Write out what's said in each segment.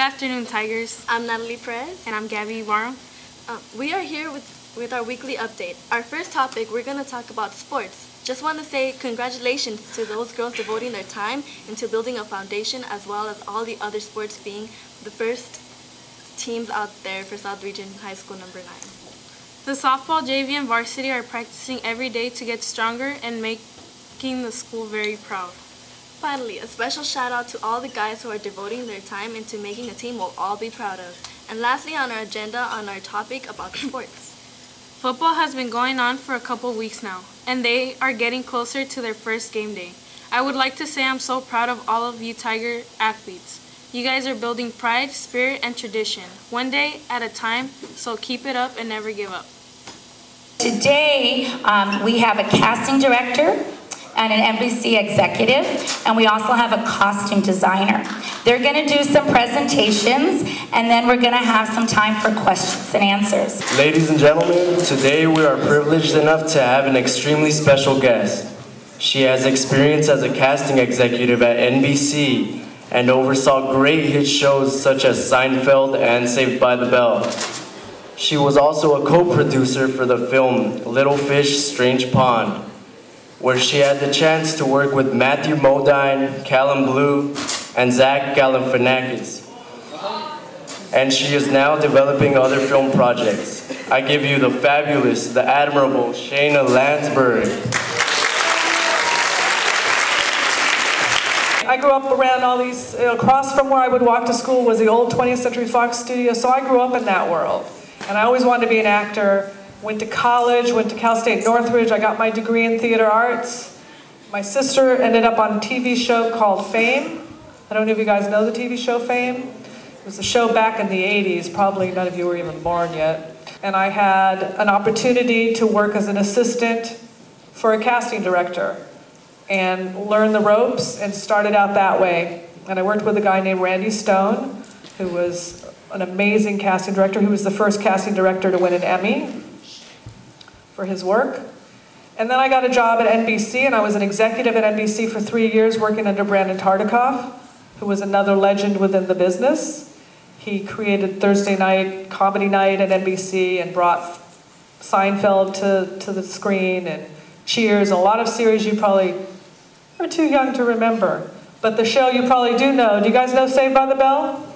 Good afternoon, Tigers. I'm Natalie Perez. And I'm Gabby Ibarra. We are here with our weekly update. Our first topic, we're going to talk about sports. Just want to say congratulations to those girls devoting their time into building a foundation, as well as all the other sports being the first teams out there for South Region High School number 9. The softball, JV, and varsity are practicing every day to get stronger and making the school very proud. Finally, a special shout out to all the guys who are devoting their time into making a team we'll all be proud of. And lastly on our agenda, on our topic about sports. Football has been going on for a couple weeks now, and they are getting closer to their first game day. I would like to say I'm so proud of all of you Tiger athletes. You guys are building pride, spirit, and tradition, one day at a time, so keep it up and never give up. Today, we have a casting director and an NBC executive, and we also have a costume designer. They're going to do some presentations, and then we're going to have some time for questions and answers. Ladies and gentlemen, today we are privileged enough to have an extremely special guest. She has experience as a casting executive at NBC and oversaw great hit shows such as Seinfeld and Saved by the Bell. She was also a co-producer for the film Little Fish, Strange Pond, where she had the chance to work with Matthew Modine, Callum Blue, and Zach Galifianakis. And she is now developing other film projects. I give you the fabulous, the admirable Shayna Landsberg. I grew up around all these, across from where I would walk to school was the old 20th Century Fox studio, so I grew up in that world. And I always wanted to be an actor. Went to college, went to Cal State Northridge. I got my degree in theater arts. My sister ended up on a TV show called Fame. I don't know if you guys know the TV show Fame. It was a show back in the 80s. Probably none of you were even born yet. And I had an opportunity to work as an assistant for a casting director and learn the ropes and started out that way. And I worked with a guy named Randy Stone, who was an amazing casting director. He was the first casting director to win an Emmy for his work. And then I got a job at NBC, and I was an executive at NBC for 3 years working under Brandon Tartikoff, who was another legend within the business. He created Thursday Night Comedy Night at NBC and brought Seinfeld to the screen, and Cheers, and a lot of series you probably are too young to remember. But the show you probably do know. Do you guys know Saved by the Bell?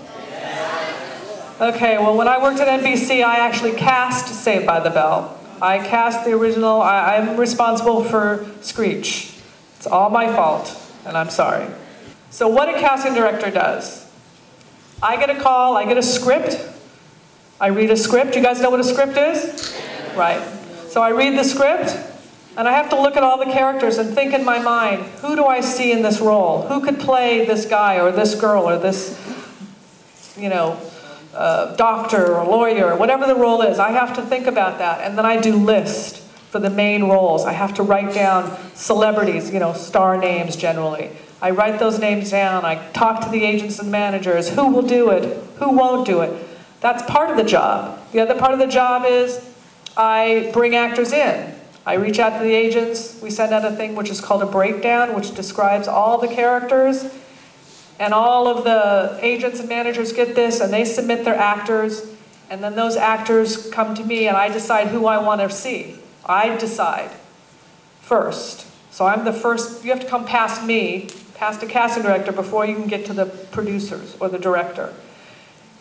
Okay, well when I worked at NBC, I actually cast Saved by the Bell. I cast the original. I'm responsible for Screech. It's all my fault, and I'm sorry. So what a casting director does. I get a call, I get a script. I read a script. You guys know what a script is? Right. So I read the script, and I have to look at all the characters and think in my mind, who do I see in this role? Who could play this guy or this girl or this, doctor or lawyer, or whatever the role is. I have to think about that, and then I do list for the main roles. I have to write down celebrities, star names generally. I write those names down. I talk to the agents and managers. Who will do it? Who won't do it? That's part of the job. The other part of the job is I bring actors in. I reach out to the agents. We send out a thing which is called a breakdown, which describes all the characters. And all of the agents and managers get this, and they submit their actors, and then those actors come to me, and I decide who I want to see. I decide first. So I'm the first. You have to come past me, past a casting director, before you can get to the producers or the director.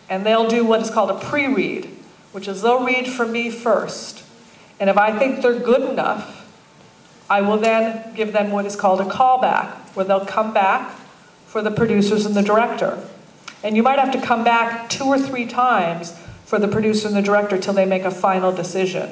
And they'll do what is called a pre-read, which is they'll read for me first. And if I think they're good enough, I will then give them what is called a callback, where they'll come back for the producers and the director. And you might have to come back 2 or 3 times for the producer and the director till they make a final decision.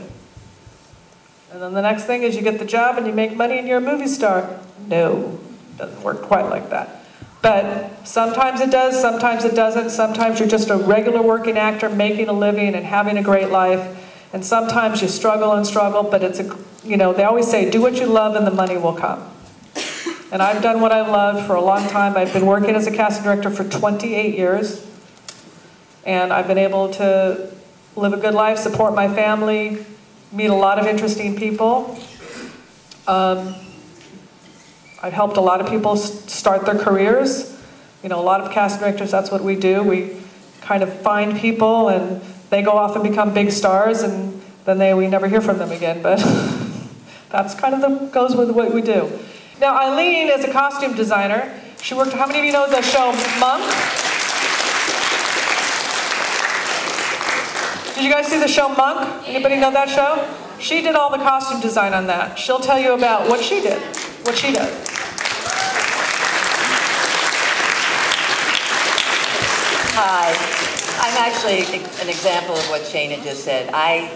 And then the next thing is you get the job and you make money and you're a movie star. No, it doesn't work quite like that. But sometimes it does, sometimes it doesn't. Sometimes you're just a regular working actor making a living and having a great life. And sometimes you struggle and struggle, but it's they always say, do what you love and the money will come. And I've done what I loved for a long time. I've been working as a casting director for 28 years. And I've been able to live a good life, support my family, meet a lot of interesting people. I've helped a lot of people start their careers. A lot of casting directors, that's what we do. We kind of find people, and they go off and become big stars, and then we never hear from them again. But that's kind of goes with what we do. Now, Eileen is a costume designer. She worked, how many of you know the show Monk? Did you guys see the show Monk? Anybody know that show? She did all the costume design on that. She'll tell you about what she did, what she does. Hi. I'm actually an example of what Shana just said. I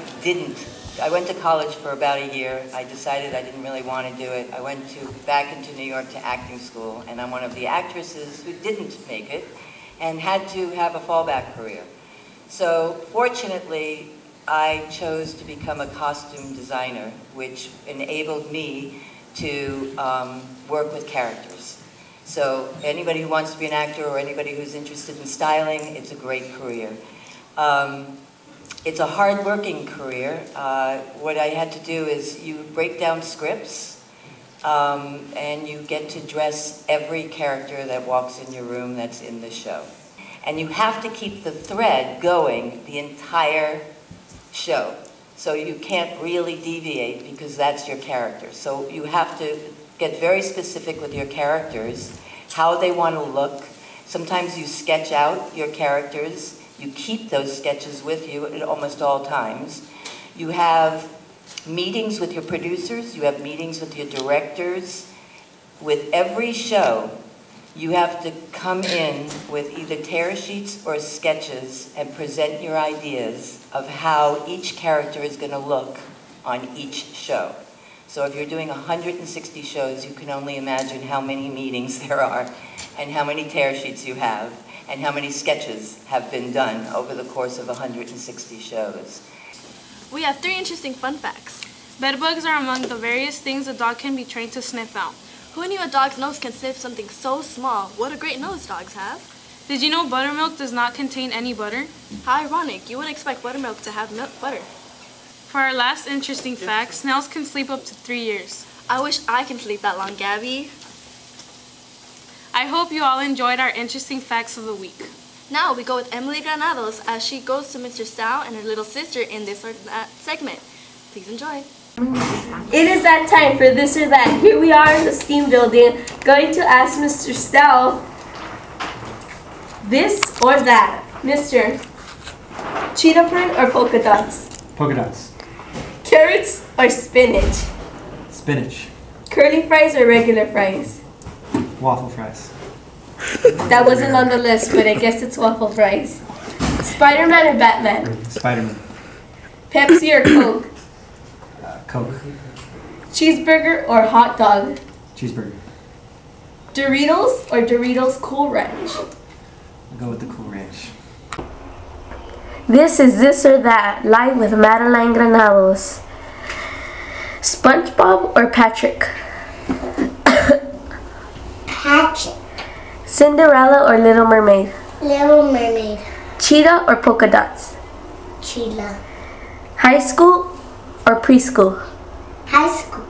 went to college for about a year. I decided I didn't really want to do it. I went back into New York to acting school, and I'm one of the actresses who didn't make it and had to have a fallback career. So fortunately, I chose to become a costume designer, which enabled me to work with characters. So anybody who wants to be an actor or anybody who's interested in styling, it's a great career. It's a hard-working career. What I had to do is you break down scripts, and you get to dress every character that walks in your room that's in the show. And you have to keep the thread going the entire show. So you can't really deviate because that's your character. So you have to get very specific with your characters, how they want to look. Sometimes you sketch out your characters. You keep those sketches with you at almost all times. You have meetings with your producers. You have meetings with your directors. With every show, you have to come in with either tear sheets or sketches and present your ideas of how each character is going to look on each show. So if you're doing 160 shows, you can only imagine how many meetings there are and how many tear sheets you have and how many sketches have been done over the course of 160 shows. We have 3 interesting fun facts. Bedbugs are among the various things a dog can be trained to sniff out. Who knew a dog's nose can sniff something so small? What a great nose dogs have. Did you know buttermilk does not contain any butter? How ironic. You wouldn't expect buttermilk to have butter. For our last interesting fact, snails can sleep up to 3 years. I wish I can sleep that long, Gabby. I hope you all enjoyed our interesting facts of the week. Now we go with Emily Granados as she goes to Mr. Stow and her little sister in this or that segment. Please enjoy. It is that time for this or that. Here we are in the STEAM building, going to ask Mr. Stow this or that. Mr. Cheetah print or polka dots? Polka dots. Carrots or spinach? Spinach. Curly fries or regular fries? Waffle fries. That wasn't on the list, but I guess it's waffle fries. Spider-Man or Batman? Spider-Man. Pepsi or Coke? Coke. Cheeseburger or hot dog? Cheeseburger. Doritos or Doritos Cool Ranch? I'll go with the Cool Ranch. This is This or That, live with Madeline Granados. SpongeBob or Patrick? Patrick. Cinderella or Little Mermaid? Little Mermaid. Cheetah or polka dots? Cheetah. High school or preschool? High school.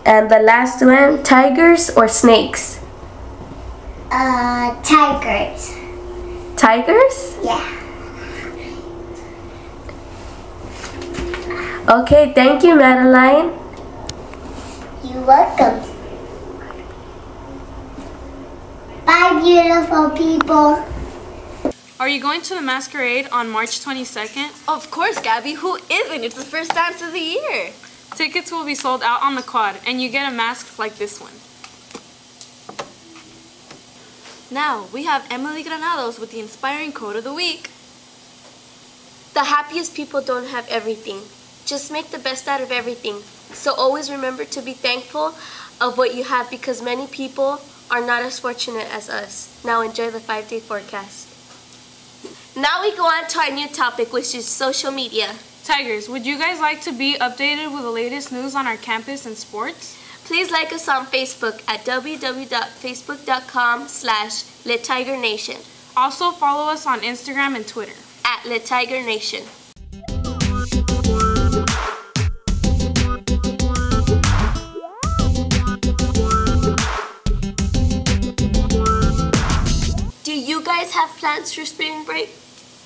And the last one, tigers or snakes? Tigers. Tigers? Yeah. Okay, thank you, Madeline. You're welcome. Bye, beautiful people. Are you going to the masquerade on March 22nd? Of course, Gabby. Who isn't? It's the first dance of the year. Tickets will be sold out on the quad, and you get a mask like this one. Now, we have Emily Granados with the inspiring quote of the week. The happiest people don't have everything. Just make the best out of everything. So always remember to be thankful of what you have because many people are not as fortunate as us. Now enjoy the 5-day forecast. Now we go on to our new topic, which is social media. Tigers, would you guys like to be updated with the latest news on our campus and sports? Please like us on Facebook at www.facebook.com/LitTigerNation. Also follow us on Instagram and Twitter at LitTigerNation. have plans for spring break?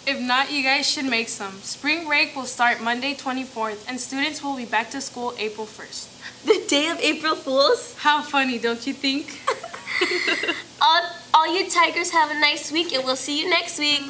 If not, you guys should make some. Spring break will start Monday 24th, and students will be back to school April 1st. The day of April Fools? How funny, don't you think? All you Tigers have a nice week, and we'll see you next week.